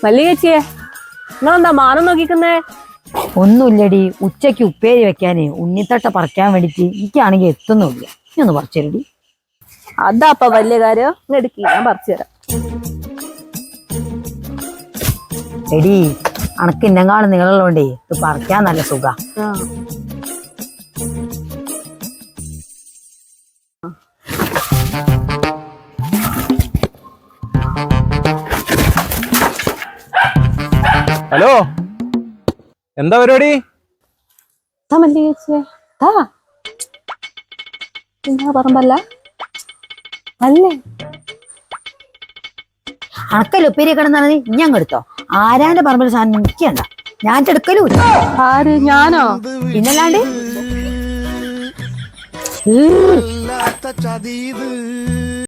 മല്ലികേച്ചിയെ നിങ്ങളെന്താ മാനം നോക്കിക്കുന്നേ? ഒന്നുമില്ലടി, ഉച്ചയ്ക്ക് ഉപ്പേരി വെക്കാനേ ഉണ്ണിത്തട്ട പറിക്കാൻ വേണ്ടിട്ട് എനിക്കാണെങ്കിൽ എത്തുന്നില്ല. നീ ഒന്ന് പറിച്ചേരടി. അതാപ്പ വലിയ കാര്യം, എടുക്കി ഞാൻ പറിച്ചു തരാം. എടി അണക്ക് ഇന്നെങ്ങാളും നിങ്ങളുള്ളോണ്ടേ ഇത് പറിക്കാൻ നല്ല സുഖ. ഹലോ, എന്താ പരിപാടി? മല്ലികേച്ചിയെ എന്താ പറമ്പല്ല അല്ലേ? അണക്കല്ല ഉപ്പേരി കിടന്നാണ് ഇനി അങ്ങ് എടുത്തോ. ആരാന്റെ പറമ്പിൽ സാധനം നിൽക്കണ്ട, ഞാൻ ചെടുക്കലൂ. ആര്? ഞാനോ? പിന്നല്ലാണ്ട്